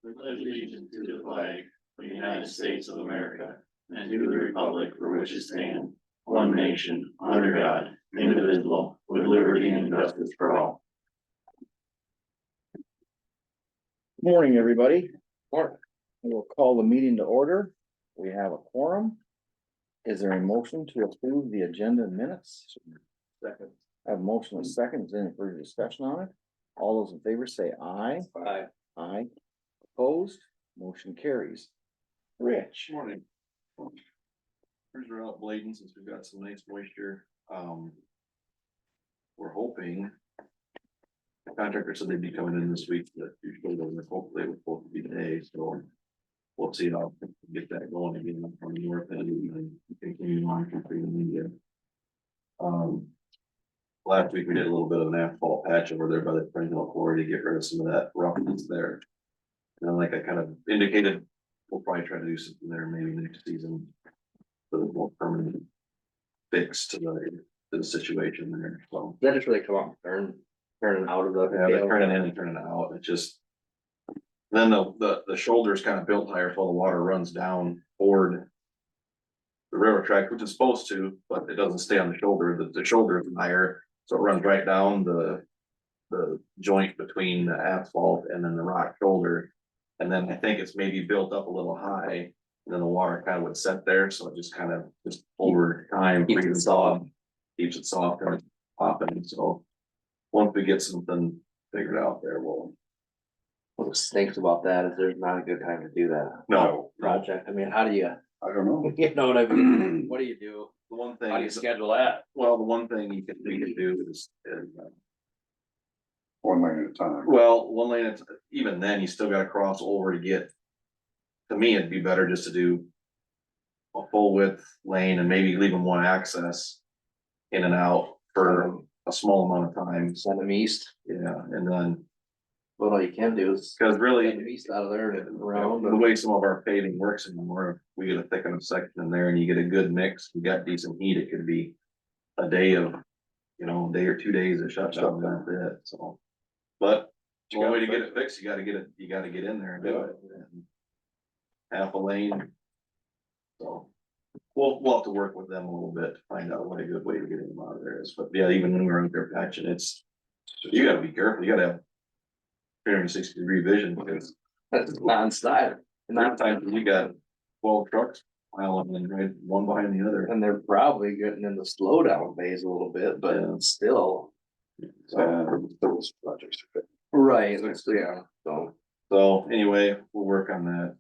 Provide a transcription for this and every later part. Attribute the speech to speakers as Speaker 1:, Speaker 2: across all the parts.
Speaker 1: I pledge allegiance to the flag of the United States of America and to the republic for which it stands, one nation, under God, indivisible, with liberty and justice for all.
Speaker 2: Morning, everybody. Morning. We'll call the meeting to order. We have a quorum. Is there a motion to approve the agenda and minutes?
Speaker 1: Second.
Speaker 2: I have a motion and a second. Is there any further discussion on it? All those in favor say aye.
Speaker 1: Aye.
Speaker 2: Aye. Opposed? Motion carries. Rich.
Speaker 3: Morning. Here's our out blading since we've got some nice moisture. We're hoping. The contractor said they'd be coming in this week, but usually hopefully it was supposed to be today, so. We'll see how we get that going again from the north end and continue on through the media. Last week we did a little bit of an asphalt patch over there by the Spring Hill Quarry to get rid of some of that roughness there. And like I kind of indicated, we'll probably try to do something there maybe next season. For the more permanent fix to the situation there, so.
Speaker 4: That just really come up, turning out of the.
Speaker 3: Yeah, they're turning in and turning out, it just. Then the shoulders kind of built higher, so the water runs down toward. The railroad track, which is supposed to, but it doesn't stay on the shoulder, the shoulder is higher, so it runs right down the. The joint between the asphalt and then the rock shoulder. And then I think it's maybe built up a little high, and then the water kind of would set there, so it just kind of just over time.
Speaker 4: Keeps it soft.
Speaker 3: Keeps it soft and it's popping, so. Once we get something figured out there, we'll.
Speaker 4: What stinks about that is there's not a good time to do that.
Speaker 3: No.
Speaker 4: Project, I mean, how do you,
Speaker 3: I don't know.
Speaker 4: you know what I mean? What do you do?
Speaker 3: The one
Speaker 4: How do
Speaker 3: thing
Speaker 4: you
Speaker 3: is,
Speaker 4: schedule that?
Speaker 3: well, the one thing we can do is.
Speaker 5: One lane at a time.
Speaker 3: Well, one lane, even then, you still gotta cross over to get. To me, it'd be better just to do. A full width lane and maybe leave them one access. In and out for a small amount of time,
Speaker 4: Send them east.
Speaker 3: yeah, and then,
Speaker 4: What all you can do is
Speaker 3: cause really.
Speaker 4: send them east out of there and around.
Speaker 3: The way some of our paving works anymore, we get a thick enough section in there and you get a good mix, you got decent heat, it could be. A day of, a day or 2 days it shuts down that bit, so. But, the only way to get it fixed, you gotta get in there and do it. And half a lane. So, we'll have to work with them a little bit to find out what a good way to get them out of there is, but yeah, even when we're out there patching, you gotta be careful, you gotta have. 360-degree vision, because
Speaker 4: That's non-style.
Speaker 3: sometimes you got 12 trucks piling in right one behind the other.
Speaker 4: And they're probably getting in the slowdown phase a little bit, but still.
Speaker 5: Those projects are.
Speaker 4: Right, yeah, so.
Speaker 3: So anyway, we'll work on that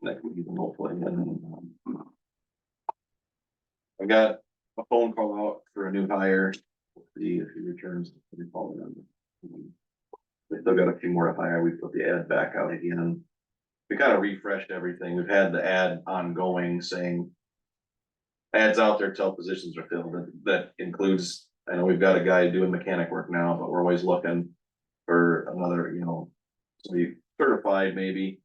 Speaker 3: next week and hopefully, and then, I got a phone call out for a new hire. We'll see if he returns. We still got a few more to hire. We put the ad back out again. We kind of refreshed everything. We've had the ad ongoing saying. Ads out there till positions are filled. That includes, I know we've got a guy doing mechanic work now, but we're always looking for another, to be certified maybe.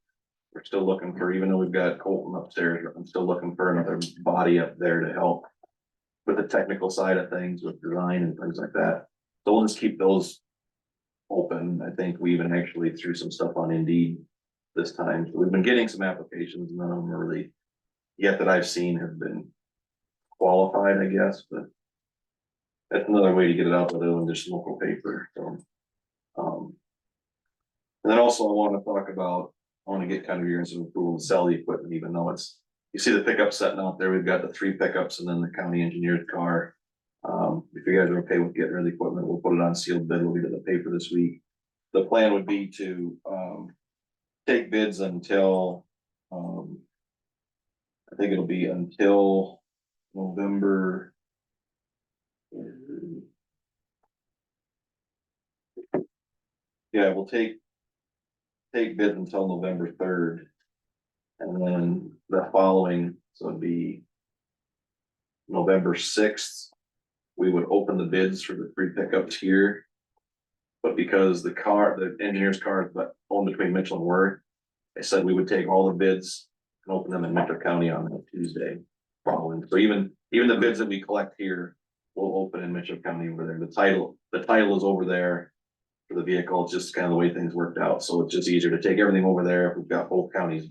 Speaker 3: We're still looking for, even though we've got Colton upstairs, I'm still looking for another body up there to help. With the technical side of things, with design and things like that. So we'll just keep those. Open, I think we even actually threw some stuff on Indeed this time. So we've been getting some applications, none of them are really. Yet that I've seen have been. Qualified, I guess, but. That's another way to get it out there than just local paper, so. And then also I want to talk about, I want to get kind of your approval to sell the equipment, even though it's. You see the pickup sitting out there, we've got the 3 pickups and then the county engineer's car. If you guys are okay with getting rid of the equipment, we'll put it on sealed bid, we'll get it in the paper this week. The plan would be to, take bids until, I think it'll be until November. Yeah, we'll take bids until November 3rd. And then the following, so it'd be November 6th. We would open the bids for the 3 pickups here. But because the engineer's car is owned between Mitchell and Worth, I said we would take all the bids and open them in Mitchell County on that Tuesday following. So even the bids that we collect here, we'll open in Mitchell County over there. The title is over there. for the vehicle. It's just kind of the way things worked out. So it's just easier to take everything over there. If we've got both counties.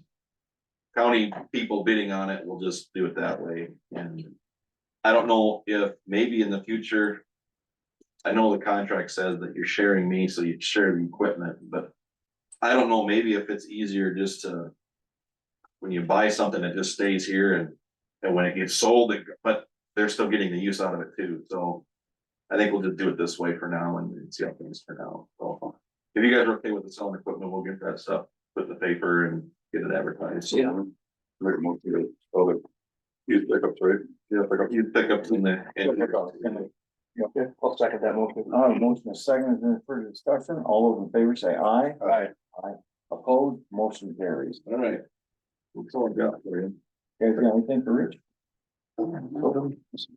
Speaker 3: County people bidding on it, we'll just do it that way. And I don't know if maybe in the future. I know the contract says that you're sharing me, so you share the equipment, but. I don't know, maybe if it's easier just to. When you buy something, it just stays here and when it gets sold, but they're still getting the use out of it too, so. I think we'll just do it this way for now and see how things turn out, so. If you guys are okay with the selling equipment, we'll get that stuff, put in the paper and get it advertised.
Speaker 4: Yeah.
Speaker 5: Make a motion to, oh, the youth pickups, right?
Speaker 3: Yeah, pick up in the.
Speaker 4: Okay, I'll second that motion.
Speaker 2: Motion is second, is there any further discussion? All those in favor say aye.
Speaker 5: Aye.
Speaker 2: Opposed, motion carries.
Speaker 3: All right. That's all I got for you.
Speaker 2: You guys got anything for Rich?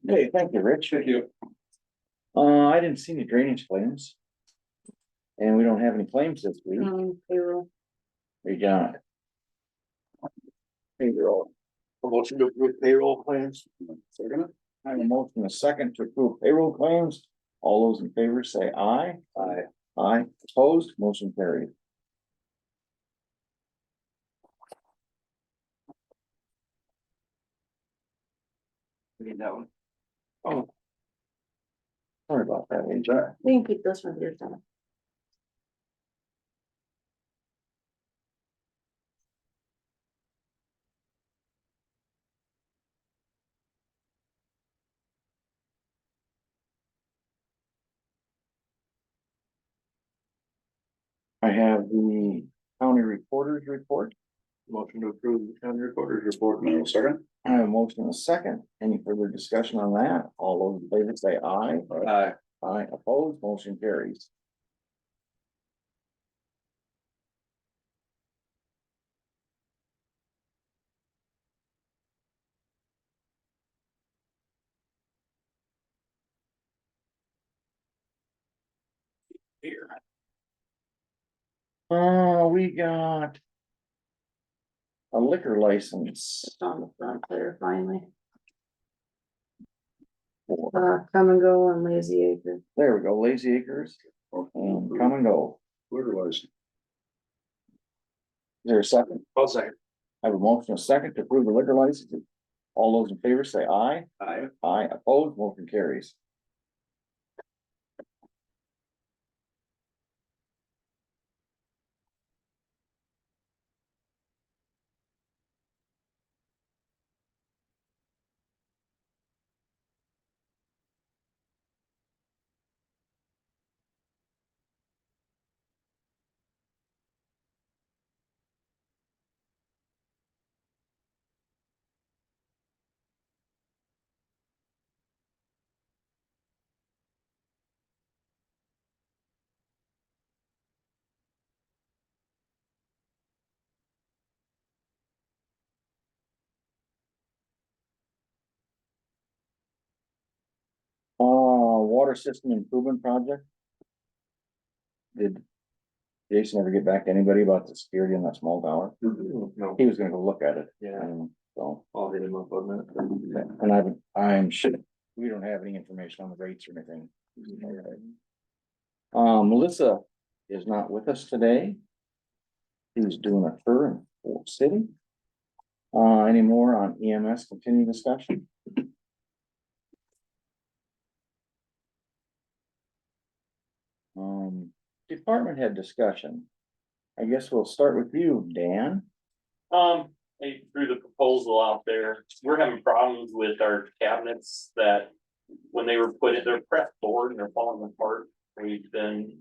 Speaker 2: Okay, thank you, Rich.
Speaker 3: Thank you.
Speaker 2: I didn't see any drainage claims. And we don't have any claims this week.
Speaker 6: Payroll.
Speaker 2: We got. Payroll.
Speaker 4: A motion to approve payroll claims.
Speaker 5: Second.
Speaker 2: I have a motion, a second to approve payroll claims. All those in favor say aye.
Speaker 4: Aye.
Speaker 2: Aye, opposed, motion carried.
Speaker 4: We need that one.
Speaker 2: Oh. Sorry about that, AJ.
Speaker 6: We can keep this one here, Tom.
Speaker 2: I have the county reporter's report.
Speaker 4: Motion to approve the county recorder's report.
Speaker 5: No, second.
Speaker 2: I have a motion and a second. Any further discussion on that? All those in favor say aye.
Speaker 4: Aye.
Speaker 2: Aye, opposed, motion carries. Here. We got. A liquor license.
Speaker 6: Just on the front there finally.
Speaker 2: For,
Speaker 6: Come and go on Lazy Acre.
Speaker 2: there we go, Lazy Acres, and come and go.
Speaker 5: Liquor license.
Speaker 2: Is there a second?
Speaker 4: I'll second.
Speaker 2: I have a motion, a second to approve the liquor license. All those in favor say aye.
Speaker 4: Aye.
Speaker 2: Aye, opposed, motion carries. Water system improvement project. Did Jason ever get back to anybody about the security in that small tower?
Speaker 4: No.
Speaker 2: He was gonna go look at it.
Speaker 4: Yeah.
Speaker 2: So,
Speaker 4: I'll hit him up on that.
Speaker 2: and I'm sure, we don't have any information on the rates or anything. Melissa is not with us today. He's doing a tour in Fort City. Any more on EMS continuing discussion? Department head discussion. I guess we'll start with you, Dan.
Speaker 1: They threw the proposal out there. We're having problems with our cabinets that when they were put in, they're pressed board and they're falling apart. We've been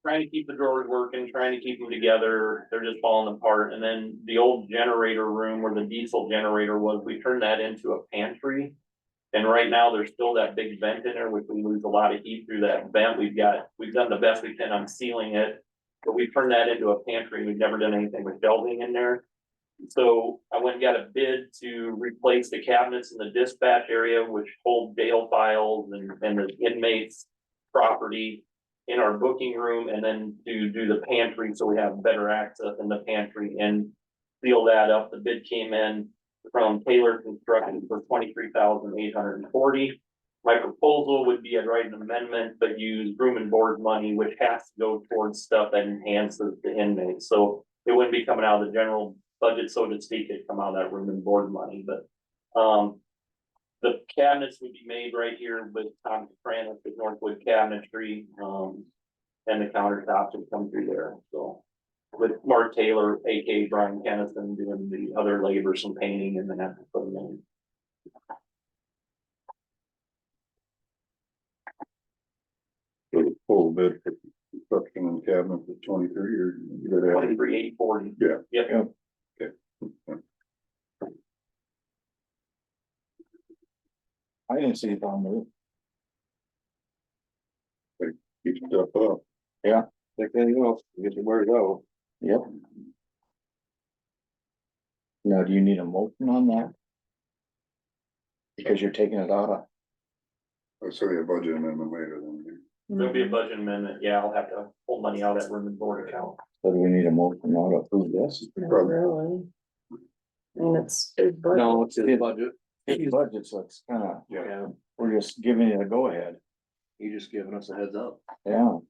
Speaker 1: trying to keep the drawers working, trying to keep them together. They're just falling apart. And then the old generator room where the diesel generator was, we turned that into a pantry. And right now there's still that big vent in there, which we lose a lot of heat through that vent. We've done the best we can on sealing it, but we turned that into a pantry. We've never done anything with shelving in there. So I went and got a bid to replace the cabinets in the dispatch area, which hold jail files and the inmates' property in our booking room, and then to do the pantry so we have better access in the pantry and seal that up. The bid came in from Taylor Construction for $23,840. My proposal would be I'd write an amendment, but use room and board money, which has to go towards stuff that enhances the inmates, so it wouldn't be coming out of the general budget, so to speak, it'd come out of that room and board money, but, the cabinets would be made right here with Tom Francis with Northwood Cabinetry, and the countertops would come through there, so. With Mark Taylor, AK Brian Kennison doing the other labor, some painting, and then have to put them in.
Speaker 5: So the full bid for construction and cabinet is 23 or you gotta have.
Speaker 1: 23,840.
Speaker 5: Yeah.
Speaker 1: Yep.
Speaker 2: I didn't see it on there.
Speaker 5: Keep stuff up.
Speaker 4: Like anything else, get the word out.
Speaker 2: Yep. Now, do you need a motion on that? Because you're taking it out of,
Speaker 5: I'll show you a budget amendment later then.
Speaker 1: There'll be a budget amendment, yeah, I'll have to pull money out of that room and board account.
Speaker 2: so do we need a motion now to approve this?
Speaker 6: Not really. I mean, it's his budget.
Speaker 4: No, it's his budget.
Speaker 2: It's budget, so it's kinda,
Speaker 4: Yeah,
Speaker 2: we're just giving you a go ahead,
Speaker 4: he just giving us a heads up.
Speaker 2: yeah.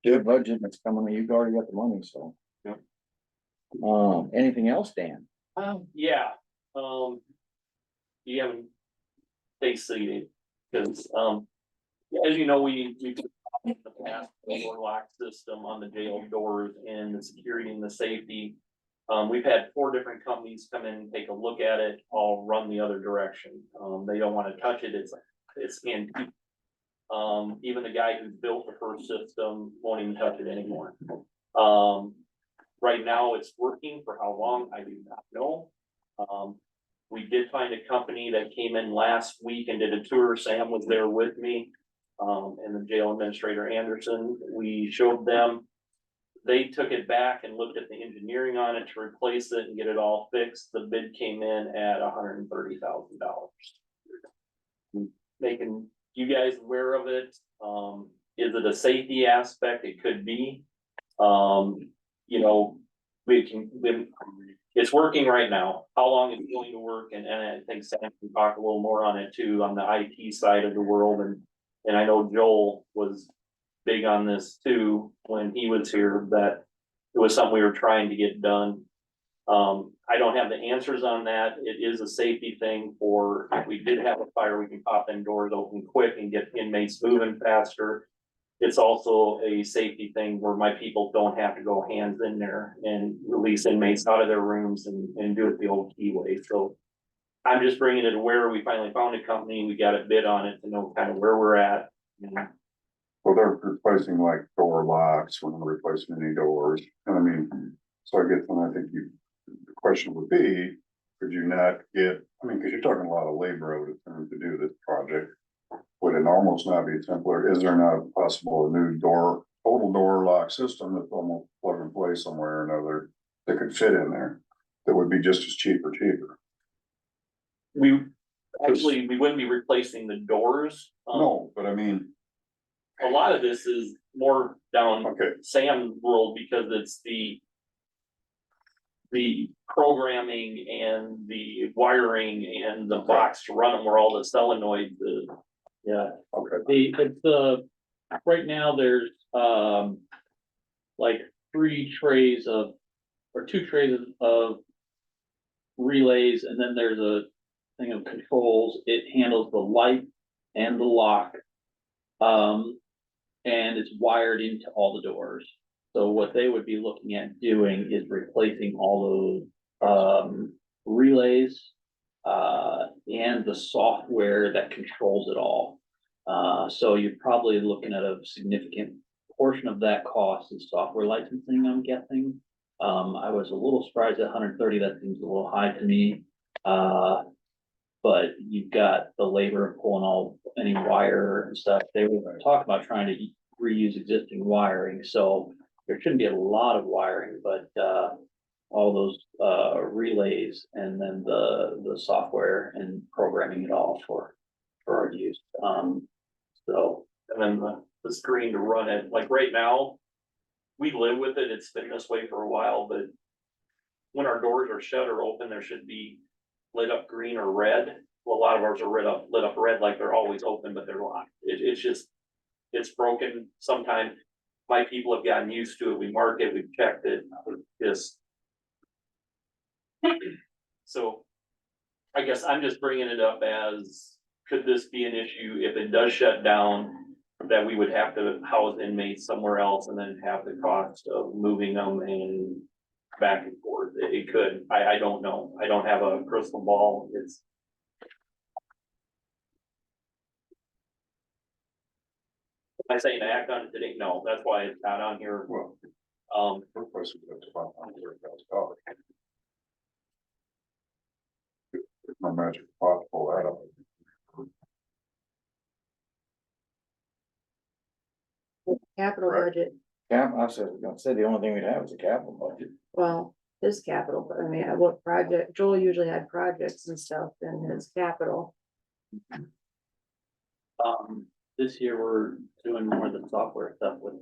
Speaker 2: Your budget that's coming, you've already got the money, so.
Speaker 4: Yep.
Speaker 2: Anything else, Dan?
Speaker 1: Yeah, you haven't stay seated, because, as you know, we in the past, the door lock system on the jail doors and the security and the safety. We've had 4 different companies come in and take a look at it, all run the other direction. They don't wanna touch it, it's antique. Even the guy who built the first system won't even touch it anymore. Right now, it's working. For how long, I do not know. We did find a company that came in last week and did a tour. Sam was there with me. And the jail administrator Anderson, we showed them. They took it back and looked at the engineering on it to replace it and get it all fixed. The bid came in at $130,000. Making you guys aware of it. Is it a safety aspect? It could be. You know, it's working right now. How long it's going to work, and I think Sam can talk a little more on it too, on the IT side of the world, and I know Joel was big on this too, when he was here, that it was something we were trying to get done. I don't have the answers on that. It is a safety thing for, if we did have a fire, we can pop them doors open quick and get inmates moving faster. It's also a safety thing where my people don't have to go hands in there and release inmates out of their rooms and do it the old key way. So I'm just bringing it where we finally found a company, we got a bid on it to know kind of where we're at.
Speaker 5: Well, they're replacing like door locks, we're not replacing any doors, and I mean, so I guess, and I think the question would be, could you not get, I mean, cause you're talking a lot of labor out of time to do this project. Would it almost not be simpler? Is there not possible a new total door lock system that's almost plug and play somewhere or another that could fit in there? That would be just as cheaper.
Speaker 1: We wouldn't be replacing the doors.
Speaker 5: No, but I mean,
Speaker 1: A lot of this is more down
Speaker 5: okay,
Speaker 1: Sam's world, because it's the programming and the wiring and the box to run them, where all the solenoids is. Yeah,
Speaker 5: okay,
Speaker 7: Right now, there's, like 2 trays of relays, and then there's a thing of controls. It handles the light and the lock. And it's wired into all the doors. So what they would be looking at doing is replacing all those, relays, and the software that controls it all. So you're probably looking at a significant portion of that cost is software licensing, I'm guessing. I was a little surprised at 130, that seems a little high to me. But you've got the labor of pulling any wire and stuff. They were talking about trying to reuse existing wiring, so there shouldn't be a lot of wiring, but all those relays and then the software and programming it all for our use. So
Speaker 1: and then the screen to run it, like right now, we live with it, it's been this way for a while, but when our doors are shut or open, there should be lit up green or red. a lot of ours are lit up red, like they're always open, but they're locked. It's just, it's broken. Sometimes my people have gotten used to it. We mark it, we've checked it, just. So I guess I'm just bringing it up as, could this be an issue if it does shut down? That we would have to house inmates somewhere else and then have the cost of moving them and back and forth. It could, I don't know. I don't have a crystal ball. It's. Am I saying to act on it today? No, that's why it's not on here.
Speaker 5: Well, replacing that's about $100,000. My magic pot to pull that up.
Speaker 6: Capital
Speaker 5: Right.
Speaker 6: budget,
Speaker 2: I said the only thing we'd have is a capital budget.
Speaker 6: well, his capital, I mean, what project, Joel usually had projects and stuff in his capital.
Speaker 7: This year we're doing more of the software stuff with.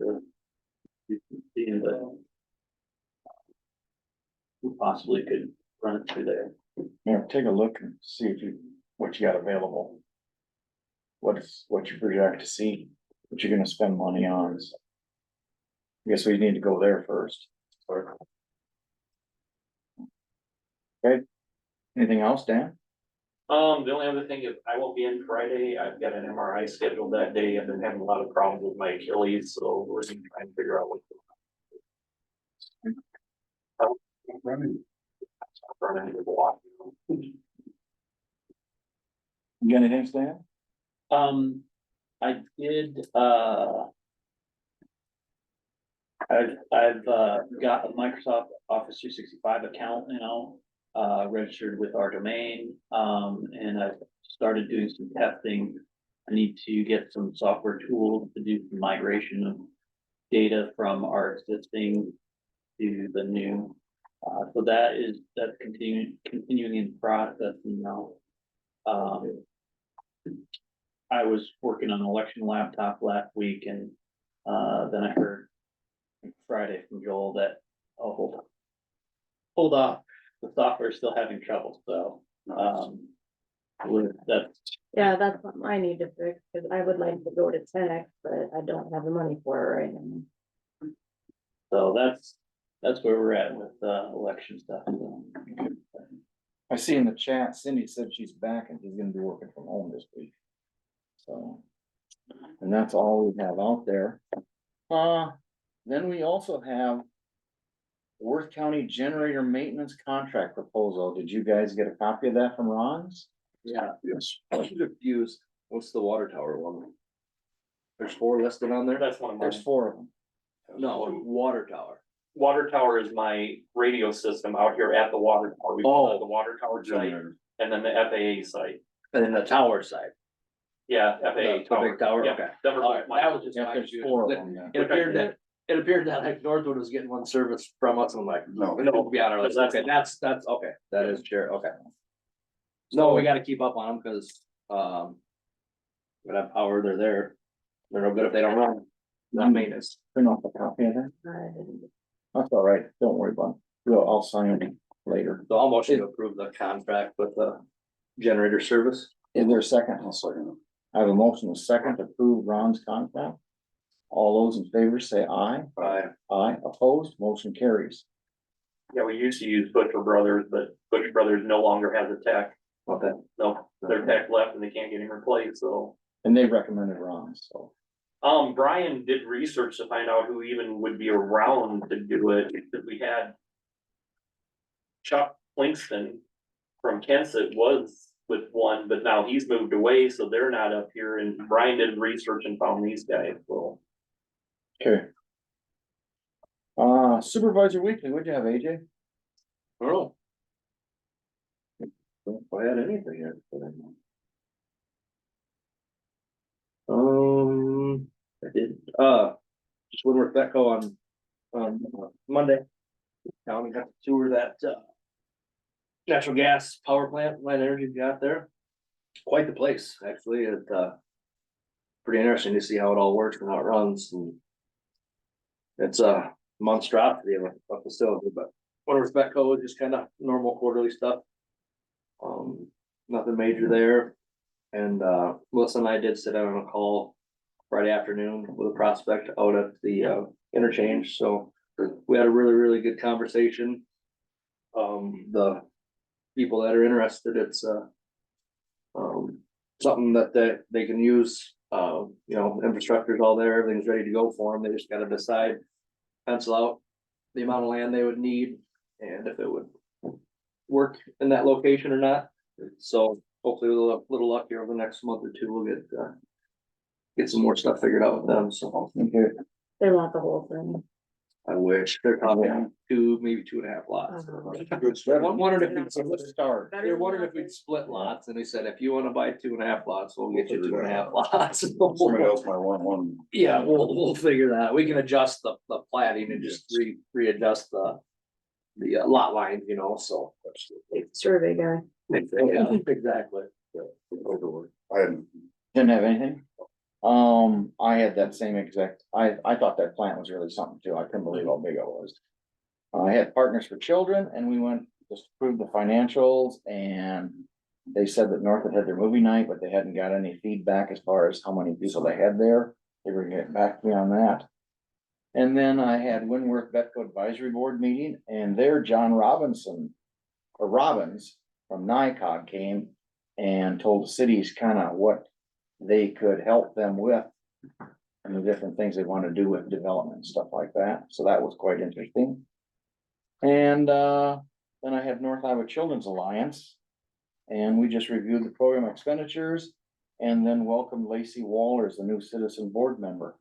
Speaker 7: The. Seeing the. We possibly could run it through there.
Speaker 2: Yeah, take a look and see what you got available. What you project to see, what you're gonna spend money on. So I guess we need to go there first. Okay, anything else, Dan?
Speaker 1: The only other thing is I won't be in Friday. I've got an MRI scheduled that day. I've been having a lot of problems with my Achilles, so we're gonna try and figure out what.
Speaker 5: Running.
Speaker 1: Running into the wall.
Speaker 2: You got anything, Stan?
Speaker 7: I did, I've got a Microsoft Office 365 account now, registered with our domain, and I've started doing some testing. I need to get some software tools to do some migration of data from our existing to the new. So that's continuing in process now. I was working on an election laptop last week and, then I heard Friday from Joel that, oh, hold off, the software's still having trouble, so, that's,
Speaker 6: Yeah, that's something I need to fix, cause I would like to go to 10X, but I don't have the money for it right now.
Speaker 7: so that's where we're at with, election stuff. So.
Speaker 2: I see in the chat, Cindy said she's back and she's gonna be working from home this week. So, and that's all we have out there. Then we also have Worth County Generator Maintenance Contract Proposal. Did you guys get a copy of that from Ron's?
Speaker 4: Yeah,
Speaker 5: Yes.
Speaker 4: I'm confused. What's the water tower one? There's 4 listed on there?
Speaker 1: That's one of mine.
Speaker 2: There's 4 of them.
Speaker 4: No, water tower.
Speaker 1: Water tower is my radio system out here at the water tower. We call it the water tower site,
Speaker 5: Generator.
Speaker 1: and then the FAA site.
Speaker 4: And then the tower side.
Speaker 1: Yeah, FAA
Speaker 4: The
Speaker 1: tower.
Speaker 4: big tower,
Speaker 1: Yeah,
Speaker 4: okay.
Speaker 1: Denver
Speaker 4: All right,
Speaker 1: Mine.
Speaker 4: that was just
Speaker 2: Yeah,
Speaker 4: my
Speaker 2: there's
Speaker 4: confusion.
Speaker 2: 4 of them. Yeah.
Speaker 4: It appeared that like Northwood was getting one service from us, and I'm like,
Speaker 5: No.
Speaker 4: no, be on our list.
Speaker 1: That's-
Speaker 4: Okay, that's, okay, that is sure, okay. No, we gotta keep up on them, cause, we have power, they're there. They're no good if they don't run, not maintenance.
Speaker 2: Print off a copy of that.
Speaker 6: I didn't-
Speaker 2: That's all right. Don't worry about it. I'll sign it later.
Speaker 4: So I'll motion to approve the contract with the generator service.
Speaker 2: Is there a second?
Speaker 5: I'll second it.
Speaker 2: I have a motion, a second to approve Ron's contract. All those in favor say aye. Aye, opposed, motion carries.
Speaker 1: Yeah, we used to use Butcher Brothers, but Butcher Brothers no longer has a tech.
Speaker 4: Okay.
Speaker 1: No, their tech left and they can't get him replaced, so.
Speaker 2: And they recommended Ron, so.
Speaker 1: Brian did research to find out who even would be around to do it, because we had Chuck Flinkston from Kensett was with one, but now he's moved away, so they're not up here, and Brian did research and found these guys, so.
Speaker 2: Okay. Supervisor Weekly, what'd you have, AJ?
Speaker 4: Oh. Don't I had anything here. I did, just went with Betco on Monday. County got to tour that, natural gas power plant, Light Energy got there. Quite the place, actually, it, pretty interesting to see how it all works and how it runs, and it's a monstrosity of a facility, but One with Betco, just kind of normal quarterly stuff. Nothing major there. And, Melissa and I did sit down on a call Friday afternoon with a prospect out at the, interchange, so we had a really, really good conversation. The people that are interested, it's, something that they can use, infrastructure's all there, everything's ready to go for them, they just gotta decide, pencil out the amount of land they would need, and if it would work in that location or not. So hopefully with a little luck here over the next month or two, we'll get some more stuff figured out with them, so.
Speaker 2: Okay.
Speaker 6: They want the whole thing.
Speaker 4: I wish, they're talking maybe 2.5 lots.
Speaker 5: Good stuff.
Speaker 4: I'm wondering if
Speaker 2: So let's start.
Speaker 4: they're wondering if we'd split lots, and they said, if you wanna buy 2.5 lots, we'll get you 2.5 lots.
Speaker 5: Somebody else might want one.
Speaker 4: Yeah, we'll figure that, we can adjust the platting and just readjust the lot line, so.
Speaker 6: Survey guy.
Speaker 4: Yeah, exactly.
Speaker 5: I hadn't,
Speaker 2: Didn't have anything? I had that same exact, I thought that plant was really something too. I couldn't believe how big it was. I had Partners for Children and we went, just approved the financials and they said that North had their movie night, but they hadn't got any feedback as far as how many people they had there. They were getting back to me on that. And then I had Winworth Betco Advisory Board meeting and there John Robbins from NICOG came and told the cities kind of what they could help them with and the different things they want to do with development and stuff like that. So that was quite interesting. And then I had North Iowa Children's Alliance and we just reviewed the program expenditures and then welcomed Lacey Waller as the new citizen board member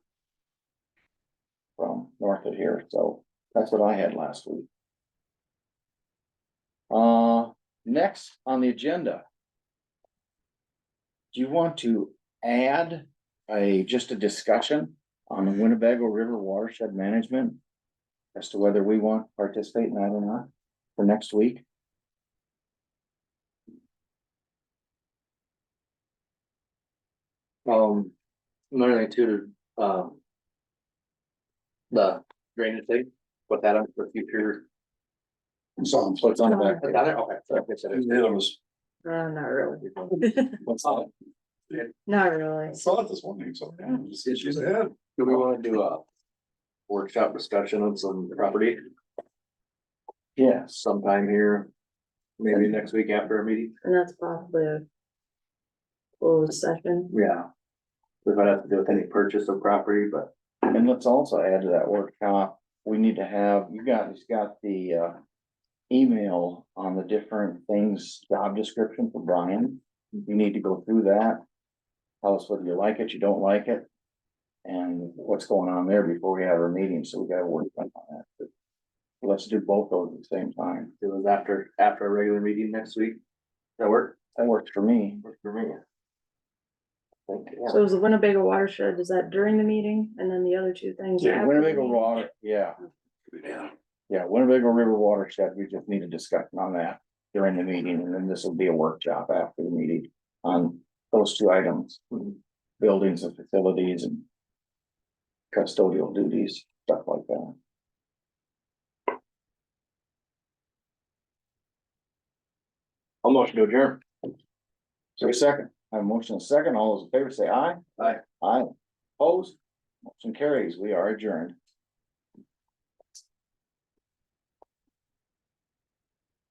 Speaker 2: from north of here. So that's what I had last week. Next on the agenda. Do you want to add just a discussion on the Winnebago River watershed management? As to whether we want to participate in that or not for next week?
Speaker 4: Another thing too, the drainage thing, put that on for future.
Speaker 5: sounds
Speaker 2: So it's on the back.
Speaker 4: It's on there? Okay. So I guess that is-
Speaker 5: Yeah, it was,
Speaker 6: Not really.
Speaker 2: What's that?
Speaker 6: Not really.
Speaker 5: I saw it this morning, so yeah, she's ahead.
Speaker 4: Do we wanna do a workshop discussion on some property
Speaker 2: Yes,
Speaker 4: sometime here? Maybe next week after our meeting?
Speaker 6: And that's possibly a closed session.
Speaker 4: Yeah. We might have to do with any purchase of property, but
Speaker 2: and let's also add to that workshop, we need to have, you guys got the email on the different things, job description for Brian. You need to go through that. Tell us whether you like it, you don't like it. And what's going on there before we have our meeting, so we gotta work on that. But let's do both those at the same time.
Speaker 4: it was after our regular meeting next week. That work?
Speaker 2: That works for me.
Speaker 4: Works for me.
Speaker 6: So is the Winnebago watershed, is that during the meeting? And then the other two things? after the
Speaker 2: Winnebago
Speaker 6: meeting?
Speaker 2: water, yeah,
Speaker 5: Yeah.
Speaker 2: yeah, Winnebago River watershed, we just need a discussion on that during the meeting, and then this will be a workshop after the meeting on those two items. Buildings and facilities and custodial duties, stuff like that.
Speaker 4: I'll motion to adjourn.
Speaker 2: So a second, I have a motion and a second, all those in favor say aye.
Speaker 4: Aye.
Speaker 2: Aye, opposed, motion carries, we are adjourned.